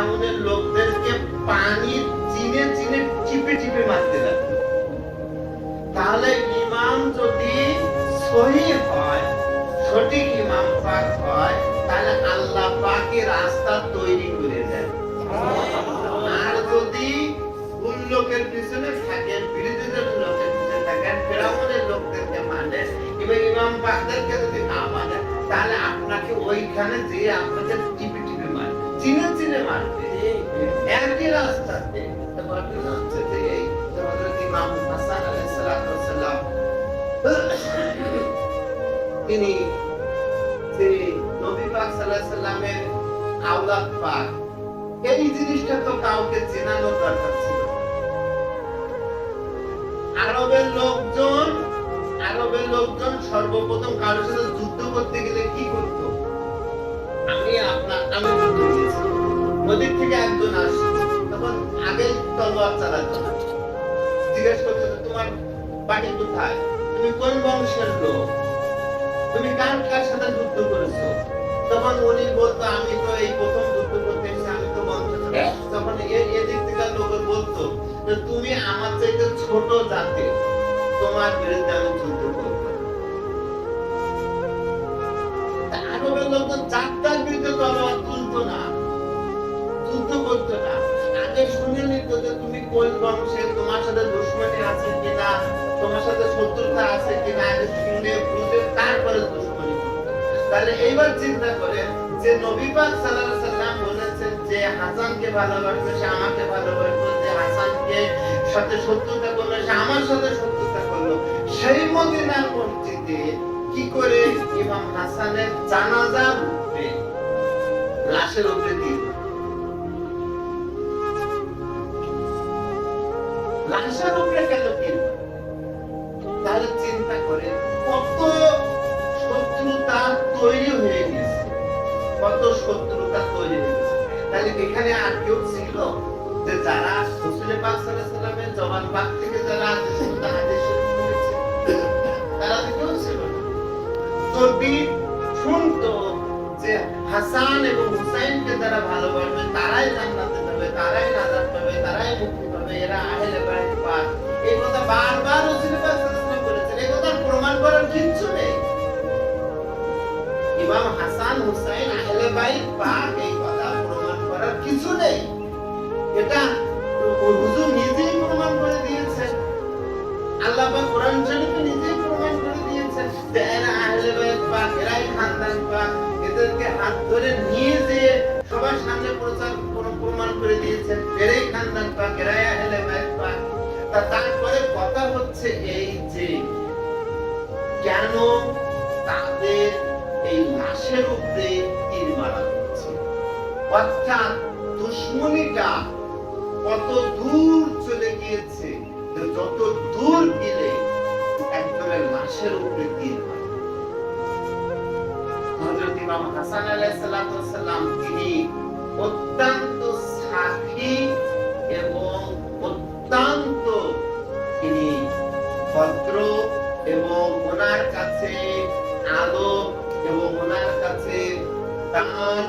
ফেরাউনের লোকদেরকে পানি চিনে চিনে চিপে চিপে মারতে লাগলো। তাহলে ইমাম যদি সহিহ হয়, সঠিক ইমাম পাক হয়, তাহলে আল্লাহ পাকের রাস্তা তৈরি করে দেন। আর যদি ভুল লোকের পিছনে থাকেন, বিরোধীদের লোকের পিছনে থাকেন, ফেরাউনের লোকদেরকে মানে কিংবা ইমাম পাকদেরকে যদি না মানে, তাহলে আপনাকে ওইখানে যে আপনাকে টিপে টিপে মারবে, চিনে চিনে মারবে। একই রাস্তাতে ঘটনা হচ্ছে যে এই হযরত ইমাম হাসান আলাইহিস সালাম তিনি যে নবী পাক সাল্লাল্লাহু আলাইহি সাল্লামের আওলাদ পাক, এই জিনিসটা তো কাউকে জানানো দরকার ছিল। আরবের লোকজন সর্বপ্রথম কারোর সাথে যুদ্ধ করতে গেলে কি করত? আমি যুদ্ধ করেছি, ওদিক থেকে একজন আসছে, তখন আগে তলোয়ার চালাতো না, জিজ্ঞেস করতো তোমার বাড়ি কোথায়, তুমি কোন বংশের লোক, তুমি কার কার সাথে যুদ্ধ করেছো? তখন উনি বলতো আমি তো এই প্রথম যুদ্ধ করতে এসেছি, আমি তো বংশ। তখন এদিক থেকে লোক বলতো যে তুমি আমার চাইতে ছোট জাতি, তোমার বিরুদ্ধে আমি যুদ্ধ করবো। আরবের লোকজন যাত্রার বিরুদ্ধে তলোয়ার তুলতো না, যুদ্ধ করতো না, আগে শুনে নিত যে তুমি কোন বংশের, তোমার সাথে দুশমনি আছে কিনা, তোমার সাথে শত্রুতা আছে কিনা, আগে শুনে বুঝে তারপরে দুশমনি করতো। তাহলে এইবার চিন্তা করেন যে নবী পাক সাল্লাল্লাহু আলাইহি সাল্লাম বলেছেন যে হাসানকে ভালোবাসবে সে আমাকে ভালোবাসবে, যে হাসানকে সাথে শত্রুতা করলো সে আমার সাথে শত্রুতা করলো। সেই মদিনার মসজিদে কি করে ইমাম হাসানের জানাজা উঠবে, লাশের উপরে দিয়ে লাশের উপরে কেন দিল? তাহলে চিন্তা করে কত শত্রুতা তৈরি হয়ে গেছে, কত শত্রুতা তৈরি হয়ে গেছে। তাহলে এখানে আর কেউ ছিল যে যারা রাসূল পাক সাল্লাল্লাহু আলাইহি সাল্লামের জবান পাক থেকে যারা হাদিস শুনেছে, তারা কেউ ছিল না। যদি শুনতো যে হাসান এবং হুসাইনকে যারা ভালোবাসবে তারাই জান্নাতে যাবে, তারাই নাজাত পাবে, তারাই মুক্তি পাবে, এরা আহলে বাইত পাক, এই কথা বারবার রাসূল পাক সাল্লাল্লাহু আলাইহি সাল্লাম বলেছেন। এই কথা প্রমাণ করার কিছু নেই। ইমাম হাসান হুসাইন আহলে বাইত পাক, এই কথা প্রমাণ করার কিছু নেই। এটা হুজুর নিজেই প্রমাণ করে দিয়েছেন, আল্লাহ পাক কোরআন শরীফে নিজেই প্রমাণ করে দিয়েছেন যে এরা আহলে বাইত পাক, এরাই খানদান পাক। এদেরকে হাত ধরে নিয়ে যে সবার সামনে প্রমাণ করে দিয়েছেন এরাই খানদান পাক, এরাই আহলে বাইত পাক। তারপরে কথা হচ্ছে এই যে কেন তাদের এই লাশের উপরে তীর মারা হচ্ছে, অর্থাৎ দুশমনিটা কত দূর চলে গিয়েছে, যত দূর গেলে একজনের লাশের উপরে তীর মারা। হযরত ইমাম হাসান আলাইহিস সালাম তিনি অত্যন্ত সাফি এবং অত্যন্ত তিনি ভদ্র, এবং ওনার কাছে আলো এবং ওনার কাছে তার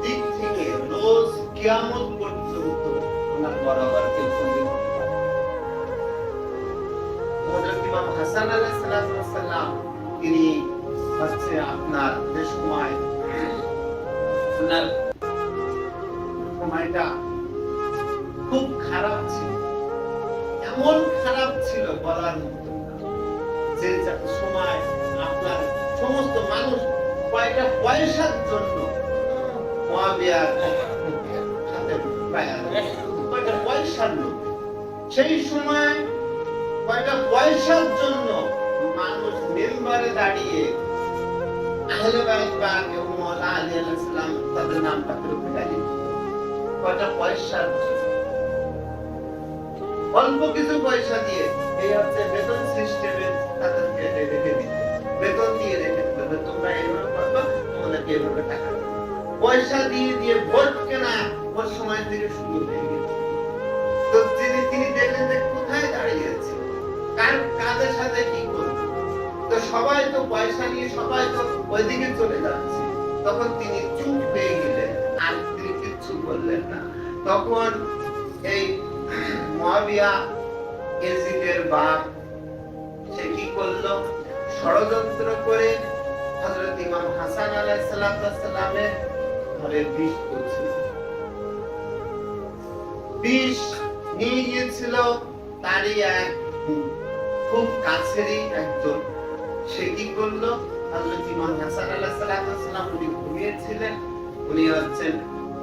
দিক থেকে রোজ কিয়ামত পর্যন্ত ওনার বরাবর কেউ সঙ্গী হতে পারে। হযরত ইমাম হাসান আলাইহিস সালাম তিনি হচ্ছে আপনার যে সময় ওনার সময়টা খুব খারাপ ছিল, এমন খারাপ ছিল বলার মতো না, যে সময় আপনার সমস্ত মানুষ কয়টা পয়সার জন্য মুয়াবিয়ার সাথে কয়টা পয়সার লোক, সেই সময় কয়টা পয়সার জন্য মানুষ মেম্বারে দাঁড়িয়ে আহলে বাইত পাক এবং মাওলানা আলী আলাইহিস সালাম তাদের নাম পাকের উপরে দাঁড়িয়ে কয়টা পয়সার জন্য, অল্প কিছু পয়সা দিয়ে এই হচ্ছে বেতন সিস্টেমে তাদেরকে রেখে দিতে, বেতন দিয়ে রেখে দিতে, তোমরা এইভাবে করবে, তোমাদেরকে এইভাবে টাকা পয়সা দিয়ে দিয়ে ভোট কেনা ওর সময় থেকে শুরু হয়ে গেছে। তো তিনি দেখলেন যে কোথায় দাঁড়িয়েছে, কাদের সাথে কি করবে, তো সবাই তো পয়সা নিয়ে সবাই তো ওইদিকে চলে যাচ্ছে। তখন তিনি চুপ হয়ে গেলেন, আর তিনি কিচ্ছু বললেন তখন এই মুয়াবিয়া ইয়াজিদের বাপ সে কি করলো, ষড়যন্ত্র করে হযরত ইমাম হাসান আলাইহিস সালামের ঘরে বিষ করছিল। বিষ নিয়ে গিয়েছিল তারই এক খুব কাছেরই একজন। সে কি করলো, হযরত ইমাম হাসান আলাইহিস সালাম উনি ঘুমিয়েছিলেন, উনি হচ্ছেন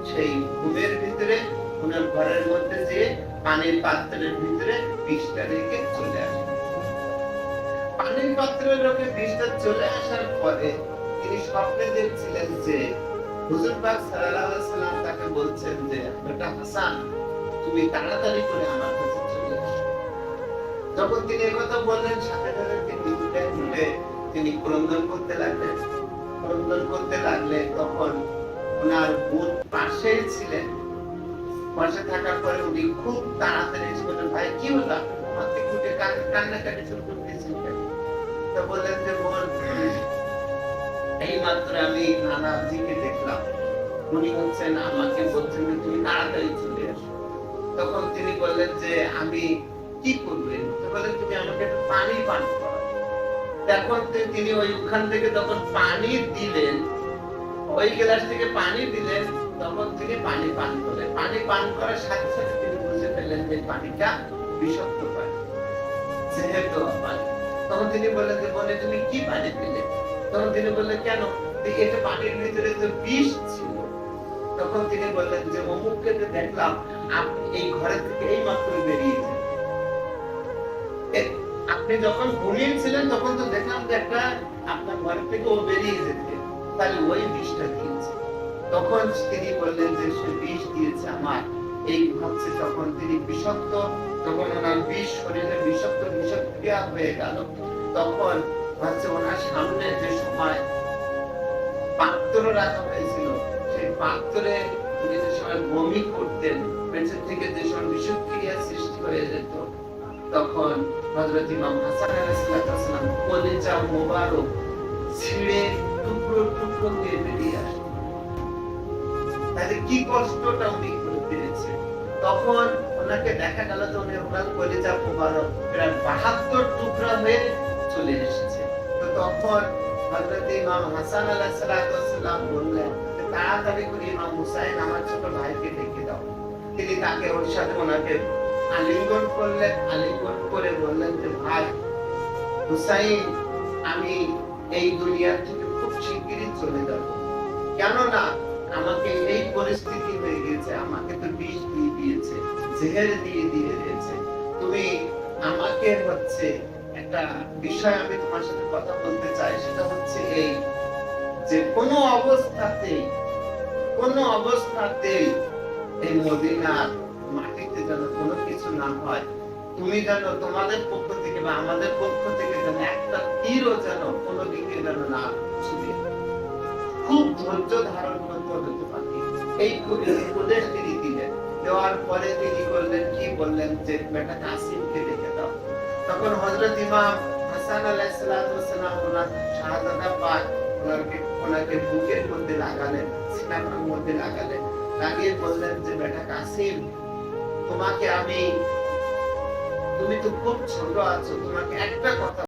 সেই ঘুমের ভিতরে ওনার ঘরের মধ্যে যে পানির পাত্রের ভিতরে বিষটা রেখে চলে আসে। পানির পাত্রের লোকে বিষটা চলে আসার পরে তিনি স্বপ্নে দেখছিলেন যে হুজুর পাক সাল্লাল্লাহু আলাইহি ওয়াসাল্লাম তাকে বলছেন যে বেটা হাসান, তুমি তাড়াতাড়ি করে আমার কাছে চলে আসো। যখন তিনি এই কথা বললেন, সাথে সাথে তিনি উঠে তিনি ক্রন্দন করতে লাগলেন। ক্রন্দন করতে লাগলে তখন ওনার বোন পাশেই ছিলেন। পাশে থাকার পরে উনি খুব তাড়াতাড়ি এসে বললেন, ভাই কি হলো, আমার থেকে উঠে কান্নাকাটি শুরু করে দিয়েছেন। তো বললেন যে বোন, এই মাত্র আমি নানাজিকে দেখলাম, উনি হচ্ছেন আমাকে বলছেন যে তুমি তাড়াতাড়ি চলে আসো। তখন তিনি বললেন যে আমি কি করবেন, তো বললেন তুমি আমাকে একটু পানি পান করো। তখন তিনি ওইখান থেকে যখন পানি দিলেন, ওই গ্লাস থেকে পানি দিলেন, তখন তিনি পানি পান করলেন। পানি পান করার সাথে সাথে তিনি বুঝে ফেললেন যে পানিটা বিষাক্ত পানি, যেহেতু পানি। তখন তিনি বললেন যে বোনে তুমি কি পানি দিলে? তখন তিনি বললেন কেন, এটা পানির ভিতরে তো বিষ ছিল। তখন তিনি বললেন যে অমুককে দেখলাম আপনি এই ঘরে থেকে এই মাত্র বেরিয়েছেন, আপনি যখন ঘুমিয়েছিলেন তখন তো দেখলাম যে একটা আপনার ঘর থেকে ও বেরিয়ে যেতে, তাহলে ওই বিষটা দিয়েছে। তখন তিনি বললেন যে সে বিষ দিয়েছে আমার এই হচ্ছে। তখন তিনি বিষাক্ত, তখন ওনার বিষ শরীরে বিষক্রিয়া হয়ে গেল। তখন হচ্ছে ওনার সামনে যে সময় পাত্র রাখা হয়েছিল, সেই পাত্রে উনি যে সময় বমি করতেন, পেছন থেকে যে সময় বিষক্রিয়া সৃষ্টি হয়ে যেত, তখন হযরত ইমাম হাসান আলাইহিস সালাম কলিজা মোবারক ছিঁড়ে টুকরো টুকরো হয়ে বেরিয়ে আসে। তাহলে কি কষ্টটা উনি পেয়েছে। তখন ওনাকে দেখা গেল যে ওনার কলিজা মোবারক প্রায় 72 টুকরা হয়ে চলে এসেছে। তো তখন হযরত ইমাম হাসান আলাইহিস সালাম বললেন যে তাড়াতাড়ি করে ইমাম হুসাইন আমার ছোট ভাইকে ডেকে দাও। তিনি তাকে ওর সাথে ওনাকে আলিঙ্গন করলেন। আলিঙ্গন করে বললেন যে ভাই হুসাইন, আমি এই দুনিয়া থেকে খুব শিগগিরই চলে যাব, কেননা আমাকে এই পরিস্থিতি হয়ে গেছে, আমাকে তো বিষ দিয়ে দিয়েছে, জেহের দিয়ে দিয়েছে। তুমি আমাকে হচ্ছে একটা বিষয় আমি তোমার সাথে কথা বলতে চাই, সেটা হচ্ছে এই যে কোনো অবস্থাতেই এই মদিনার মাটিতে যেন কোনো কিছু না হয়। তুমি যেন তোমাদের পক্ষ থেকে বা আমাদের পক্ষ থেকে যেন একটা তীরও যেন কোনো দিকে যেন না ছুটে। খুব ধৈর্য ধারণ করতে হবে তোমাকে, এই উপদেশ তিনি দিলেন। দেওয়ার পরে তিনি করলেন কি, বললেন যে বেটা কাসিমকে ডেকে দাও। তখন হযরত ইমাম হাসান আলাইহিস সালাম ওনার শাহাদাত পাক ওনাকে বুকের মধ্যে লাগালেন, সিনার মধ্যে লাগালেন, লাগিয়ে বললেন যে বেটা কাসিম, তুমি তো খুব ছোট আছো, তোমাকে একটা কথা